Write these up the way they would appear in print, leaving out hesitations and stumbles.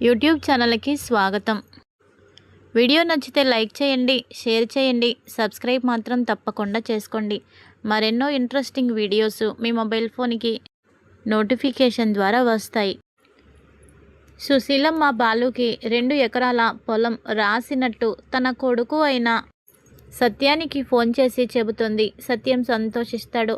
YouTube ఛానల్కి స్వాగతం. Video నచ్చితే లైక్ చేయండి, షేర్ చేయండి, సబ్స్క్రైబ్ మాత్రం తప్పకుండా చేసుకోండి. మరెన్నో ఇంట్రెస్టింగ్ వీడియోస్ మీ మొబైల్ ఫోన్కి నోటిఫికేషన్ ద్వారా వస్తాయి. సుశీలమ్మ బాలుకి 2 ఎకరాల పొలం రాసినట్టు తన కొడుకు అయిన సత్యానికి ఫోన్ చేసి చెబుతుంది. సత్యం సంతోషిస్తాడు.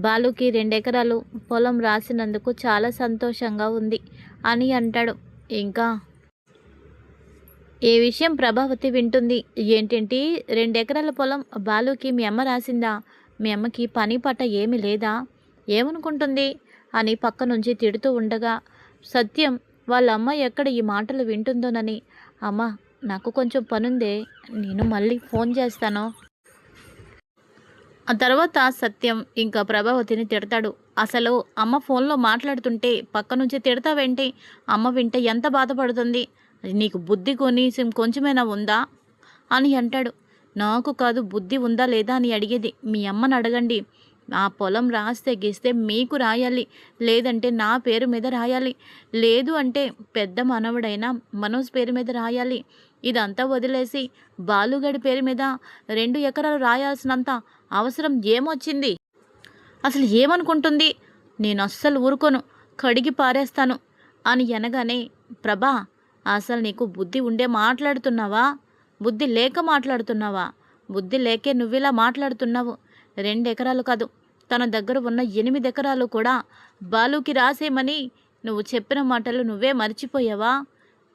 బాలుకి 2 ఎకరాలు పొలం రాసినందుకు చాలా సంతోషంగా ఉంది అని అంటాడు. ఇంకా ఏ విషయం ప్రభావతి వింటుంది. ఏంటంటే 2 ఎకరాల పొలం బాలుకి మీ అమ్మ రాసిందా? మీ అమ్మకి పని పట్ట ఏమీ లేదా? ఏమనుకుంటుంది అని పక్క నుంచి తిడుతూ ఉండగా సత్యం వాళ్ళ అమ్మ ఎక్కడ ఈ మాటలు వింటుందోనని, అమ్మ నాకు కొంచెం పనుందే, నేను మళ్ళీ ఫోన్ చేస్తాను. ఆ తర్వాత సత్యం ఇంకా ప్రభావతిని తిడతాడు. అసలు అమ్మ ఫోన్లో మాట్లాడుతుంటే పక్క నుంచి తిడతావేంటి? అమ్మ వింటే ఎంత బాధపడుతుంది? నీకు బుద్ధి కొనీసం కొంచెమైనా ఉందా అని అంటాడు. నాకు కాదు, బుద్ధి ఉందా లేదా అని అడిగేది మీ అమ్మని అడగండి. ఆ పొలం రాస్తే గీస్తే మీకు రాయాలి, లేదంటే నా పేరు మీద రాయాలి, లేదు అంటే పెద్ద మనవడైన మనోజ్ పేరు మీద రాయాలి. ఇదంతా వదిలేసి బాలుగడి పేరు మీద 2 ఎకరాలు రాయాల్సినంత అవసరం ఏమొచ్చింది? అసలు ఏమనుకుంటుంది? నేను అస్సలు ఊరుకోను, కడిగి పారేస్తాను అని అనగానే, ప్రభా అసలు నీకు బుద్ధి ఉండే మాట్లాడుతున్నావా, బుద్ధి లేక మాట్లాడుతున్నావా? బుద్ధి లేకే నువ్విలా మాట్లాడుతున్నావు. 2 ఎకరాలు కాదు, తన దగ్గర ఉన్న 8 ఎకరాలు కూడా బాలుకి రాసేయమని నువ్వు చెప్పిన మాటలు నువ్వే మర్చిపోయావా?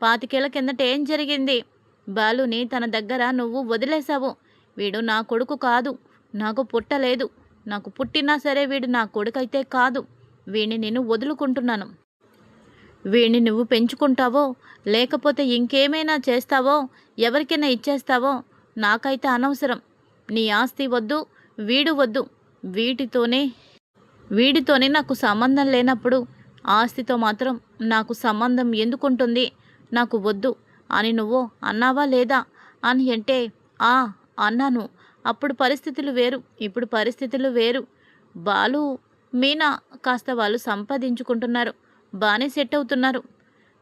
25 ఏళ్ల కిందట ఏం జరిగింది? బాలుని తన దగ్గర నువ్వు వదిలేశావు. వీడు నా కొడుకు కాదు, నాకు పుట్టలేదు, నాకు పుట్టినా సరే వీడు నా కొడుకైతే కాదు. వీడిని నేను వదులుకుంటున్నాను. వీడిని నువ్వు పెంచుకుంటావో లేకపోతే ఇంకేమైనా చేస్తావో, ఎవరికైనా ఇచ్చేస్తావో నాకైతే అనవసరం. నీ ఆస్తి వద్దు, వీడు వద్దు. వీడితోనే నాకు సంబంధం లేనప్పుడు ఆస్తితో మాత్రం నాకు సంబంధం ఎందుకుంటుంది? నాకు వద్దు అని నువ్వు అన్నావా లేదా అని అంటే, అన్నాను. అప్పుడు పరిస్థితులు వేరు, ఇప్పుడు పరిస్థితులు వేరు. బాలు మీనా కాస్త వాళ్ళు సంపాదించుకుంటున్నారు, బాగానే సెట్ అవుతున్నారు.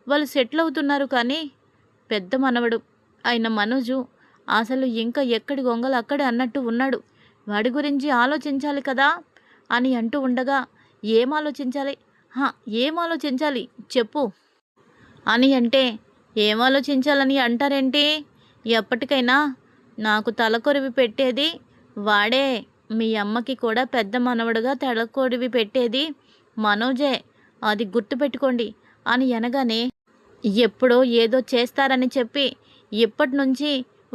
వాళ్ళు సెటిల్ అవుతున్నారు. కానీ పెద్ద మనవడు అయిన మనోజు అసలు ఇంకా ఎక్కడి గొంగలు అక్కడే అన్నట్టు ఉన్నాడు. వాడి గురించి ఆలోచించాలి కదా అని అంటూ ఉండగా, ఏం ఆలోచించాలి? ఏం ఆలోచించాలి చెప్పు అని అంటే, ఏం ఆలోచించాలని అంటారేంటి? ఎప్పటికైనా నాకు తలకొరివి పెట్టేది వాడే. మీ అమ్మకి కూడా పెద్ద మనవడుగా తలకొరివి పెట్టేది మనోజే, అది గుర్తుపెట్టుకోండి అని అనగానే, ఎప్పుడో ఏదో చేస్తారని చెప్పి ఇప్పటి నుంచి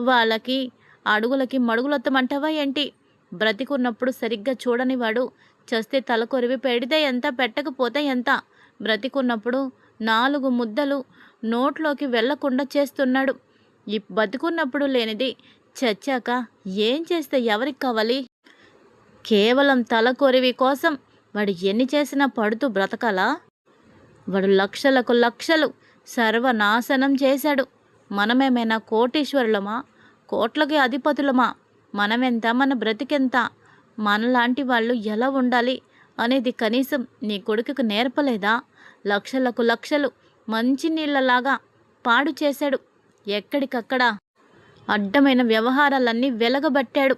వాళ్ళకి అడుగులకి మడుగులొత్తమంటావా ఏంటి? బ్రతికున్నప్పుడు సరిగ్గా చూడని వాడు చస్తే తలకొరివి పెడితే ఎంత, పెట్టకపోతే ఎంత? బ్రతికున్నప్పుడు 4 ముద్దలు నోట్లోకి వెళ్లకుండా చేస్తున్నాడు. ఈ బతుకున్నప్పుడు లేనిది చచ్చాక ఏం చేస్తే ఎవరికి కావాలి? కేవలం తలకొరివి కోసం వాడు ఎన్ని చేసినా పడుతూ బ్రతకాలా? వాడు లక్షలకు లక్షలు సర్వనాశనం చేశాడు. మనమేమైనా కోటీశ్వరులమా, కోట్లకి అధిపతులమా? మనమెంత, మన బ్రతికెంత? మనలాంటి వాళ్ళు ఎలా ఉండాలి అనేది కనీసం నీ కొడుకుకు నేర్పలేదా? లక్షలకు లక్షలు మంచినీళ్ళలాగా పాడు చేశాడు. ఎక్కడికక్కడ అడ్డమైన వ్యవహారాలన్నీ వెలగబట్టాడు.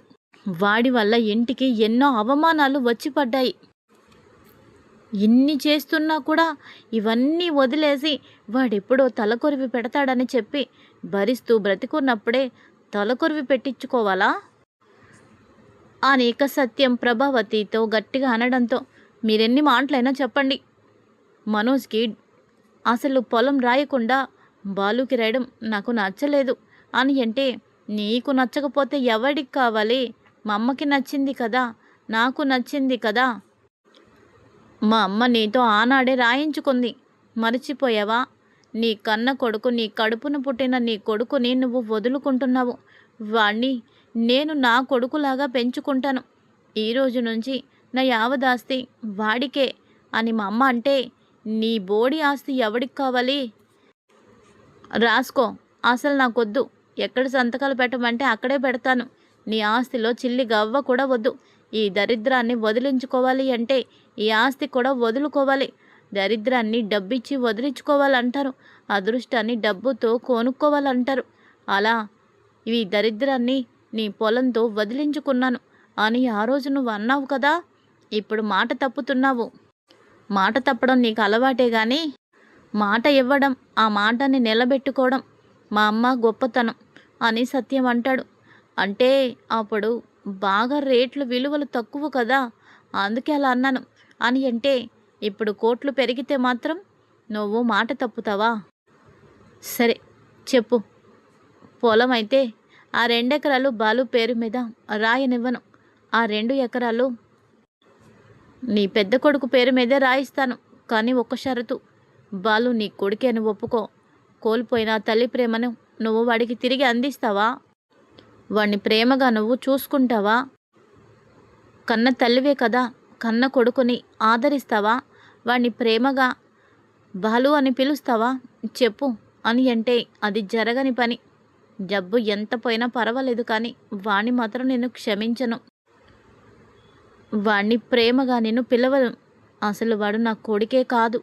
వాడి వల్ల ఇంటికి ఎన్నో అవమానాలు వచ్చి పడ్డాయి. ఇన్ని చేస్తున్నా కూడా ఇవన్నీ వదిలేసి వాడెప్పుడో తలకొరివి పెడతాడని చెప్పి భరిస్తూ బ్రతికున్నప్పుడే తలకొరివి పెట్టించుకోవాలా అనేక సత్యం ప్రభావతితో గట్టిగా అనడంతో, మీరెన్ని మాటలైనా చెప్పండి, మనోజ్కి అసలు పొలం రాయకుండా బాలుకి రాయడం నాకు నచ్చలేదు అని అంటే, నీకు నచ్చకపోతే ఎవడికి కావాలి? మా అమ్మకి నచ్చింది కదా, నాకు నచ్చింది కదా. మా అమ్మ నీతో ఆనాడే రాయించుకుంది, మర్చిపోయావా? నీ కన్న కొడుకు, నీ కడుపున పుట్టిన నీ కొడుకుని నువ్వు వదులుకుంటున్నావు. వాణ్ణి నేను నా కొడుకులాగా పెంచుకుంటాను. ఈరోజు నుంచి నా యావదాస్తి వాడికే అని మా అమ్మ అంటే, నీ బోడి ఆస్తి ఎవడికి కావాలి? రాసుకో, అసలు నాకొద్దు. ఎక్కడ సంతకాలు పెట్టమంటే అక్కడే పెడతాను. నీ ఆస్తిలో చిల్లి గవ్వ కూడా వద్దు. ఈ దరిద్రాన్ని వదిలించుకోవాలి అంటే ఈ ఆస్తి కూడా వదులుకోవాలి. దరిద్రాన్ని డబ్బిచ్చి వదిలించుకోవాలంటారు, అదృష్టాన్ని డబ్బుతో కొనుక్కోవాలంటారు. అలా ఈ దరిద్రాన్ని నీ పొలంతో వదిలించుకున్నాను అని ఆ రోజు నువ్వు అన్నావు కదా. ఇప్పుడు మాట తప్పుతున్నావు. మాట తప్పడం నీకు అలవాటే కానీ మాట ఇవ్వడం, ఆ మాటని నిలబెట్టుకోవడం మా అమ్మ గొప్పతనం అని సత్యం అంటాడు. అంటే అప్పుడు బాగా రేట్లు విలువలు తక్కువ కదా, అందుకే అలా అన్నాను అని అంటే, ఇప్పుడు కోట్లు పెరిగితే మాత్రం నువ్వు మాట తప్పుతావా? సరే చెప్పు. పొలం అయితే ఆ 2 ఎకరాలు బాలు పేరు మీద రాయనివ్వను. ఆ 2 ఎకరాలు నీ పెద్ద కొడుకు పేరు మీదే రాయిస్తాను. కానీ ఒక్క షరతు, బాలు నీ కొడుకే అని ఒప్పుకో. కోల్పోయిన తల్లి ప్రేమను నువ్వు వాడికి తిరిగి అందిస్తావా? వాడిని ప్రేమగా నువ్వు చూసుకుంటావా? కన్న తల్లివే కదా, కన్న కొడుకుని ఆదరిస్తావా? వాడిని ప్రేమగా బాలు అని పిలుస్తావా? చెప్పు అని అంటే అది జరగని పని. జబ్బు ఎంత పోయినా పర్వాలేదు కానీ వాణ్ణి మాత్రం నేను క్షమించను. వాణ్ణి ప్రేమగా నేను పిలవను. అసలు వాడు నా కొడుకే కాదు.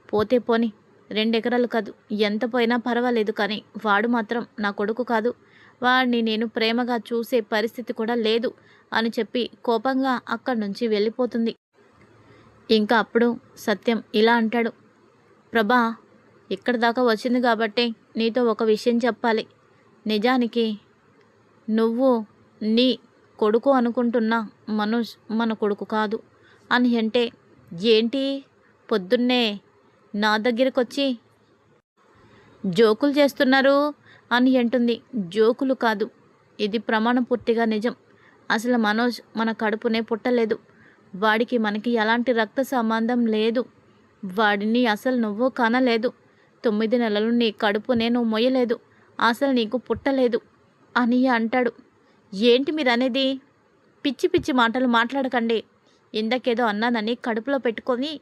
పోతే పోని 2 ఎకరాలు కాదు, ఎంత పోయినా పర్వాలేదు కానీ వాడు మాత్రం నా కొడుకు కాదు. వాడిని నేను ప్రేమగా చూసే పరిస్థితి కూడా లేదు అని చెప్పి కోపంగా అక్కడి నుంచి వెళ్ళిపోతుంది. ఇంకా అప్పుడు సత్యం ఇలా అంటాడు, ప్రభా, ఇక్కడ దాకా వచ్చింది కాబట్టి నీతో ఒక విషయం చెప్పాలి. నిజానికి నువ్వు నీ కొడుకు అనుకుంటున్నా మనోజ్ మన కొడుకు కాదు అని అంటే, ఏంటి పొద్దున్నే నా దగ్గరకు వచ్చి జోకులు చేస్తున్నారు అని అంటుంది. జోకులు కాదు, ఇది ప్రమాణపూర్తిగా నిజం. అసలు మనోజ్ మన కడుపునే పుట్టలేదు. వాడికి మనకి ఎలాంటి రక్త సంబంధం లేదు. వాడిని అసలు నువ్వు కనలేదు. 9 నెలలు నీ కడుపునే నువ్వు మొయ్యలేదు. అసలు నీకు పుట్టలేదు అని అంటాడు. ఏంటి మీరు అనేది? పిచ్చి పిచ్చి మాటలు మాట్లాడకండి. ఇందాకేదో అన్నానని కడుపులో పెట్టుకొని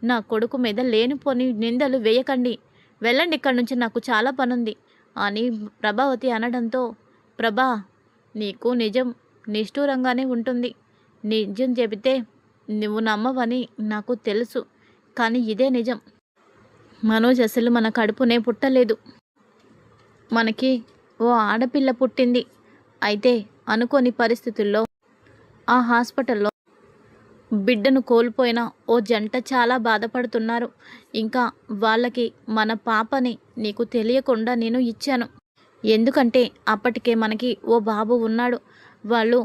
నా కొడుకు మీద లేనిపోని నిందలు వేయకండి. వెళ్ళండి ఇక్కడి నుంచి, నాకు చాలా పనుంది అని ప్రభావతి అనడంతో, ప్రభా, నీకు నిజం నిష్ఠూరంగానే ఉంటుంది. నిజం చెబితే నువ్వు నమ్మవని నాకు తెలుసు, కానీ ఇదే నిజం. మనోజ్ అసలు మన కడుపునే పుట్టలేదు. మనకి ఓ ఆడపిల్ల పుట్టింది. అయితే అనుకోని పరిస్థితుల్లో ఆ హాస్పిటల్లో బిడ్డను కోల్పోయిన ఓ జంట చాలా బాధపడుతున్నారు. ఇంకా వాళ్ళకి మన పాపని నీకు తెలియకుండా నేను ఇచ్చాను. ఎందుకంటే అప్పటికే మనకి ఓ బాబు ఉన్నాడు. వాళ్ళు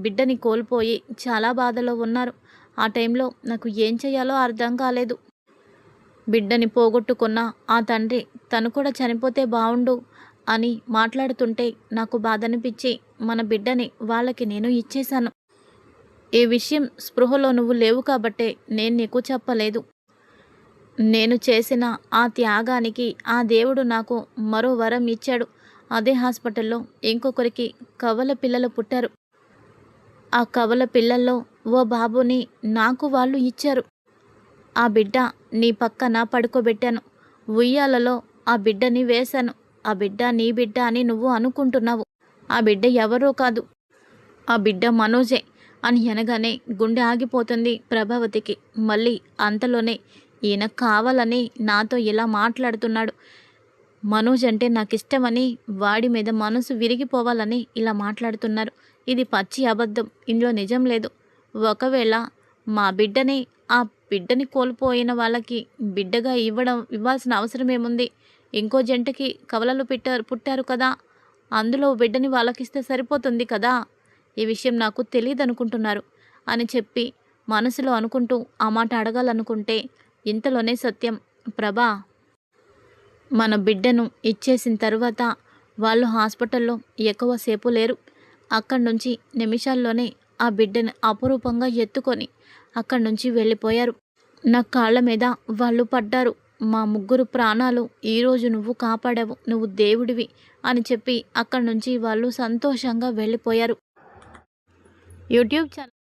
బిడ్డని కోల్పోయి చాలా బాధలో ఉన్నారు. ఆ టైంలో నాకు ఏం చేయాలో అర్థం కాలేదు. బిడ్డని పోగొట్టుకున్న ఆ తండ్రి తను కూడా చనిపోతే బావుండు అని మాట్లాడుతుంటే నాకు బాధ అనిపించి మన బిడ్డని వాళ్ళకి నేను ఇచ్చేశాను. ఈ విషయం స్పృహలో నువ్వు లేవు కాబట్టే నేను నీకు చెప్పలేదు. నేను చేసిన ఆ త్యాగానికి ఆ దేవుడు నాకు మరో వరం ఇచ్చాడు. అదే హాస్పిటల్లో ఇంకొకరికి కవల పిల్లలు పుట్టారు. ఆ కవల పిల్లల్లో ఓ బాబుని నాకు వాళ్ళు ఇచ్చారు. ఆ బిడ్డ నీ పక్కన పడుకోబెట్టాను. ఉయ్యాలలో ఆ బిడ్డని వేశాను. ఆ బిడ్డ నీ బిడ్డ అని నువ్వు అనుకుంటున్నావు. ఆ బిడ్డ ఎవరో కాదు, ఆ బిడ్డ మనోజే అని అనగానే గుండె ఆగిపోతుంది ప్రభావతికి. మళ్ళీ అంతలోనే ఈయన కావాలని నాతో ఇలా మాట్లాడుతున్నాడు. మనోజ్ అంటే నాకు ఇష్టమని, వాడి మీద మనసు విరిగిపోవాలని ఇలా మాట్లాడుతున్నారు. ఇది పచ్చి అబద్ధం. ఇందులో నిజం లేదు. ఒకవేళ మా బిడ్డని, ఆ బిడ్డని కోల్పోయిన వాళ్ళకి బిడ్డగా ఇవ్వాల్సిన అవసరం ఏముంది? ఇంకో జంటకి కవలలు పుట్టారు కదా, అందులో బిడ్డని వాళ్ళకిస్తే సరిపోతుంది కదా. ఈ విషయం నాకు తెలియదు అనుకుంటున్నారు అని చెప్పి మనసులో అనుకుంటూ ఆ మాట అడగాలనుకుంటే ఇంతలోనే సత్యం, ప్రభా, మన బిడ్డను ఇచ్చేసిన తర్వాత వాళ్ళు హాస్పిటల్లో ఎక్కువసేపు లేరు. అక్కడి నుంచి నిమిషాల్లోనే ఆ బిడ్డని అపురూపంగా ఎత్తుకొని అక్కడి నుంచి వెళ్ళిపోయారు. నా కాళ్ళ మీద వాళ్ళు పడ్డారు. మా ముగ్గురు ప్రాణాలు ఈరోజు నువ్వు కాపాడావు, నువ్వు దేవుడివి అని చెప్పి అక్కడి నుంచి వాళ్ళు సంతోషంగా వెళ్ళిపోయారు. YouTube channel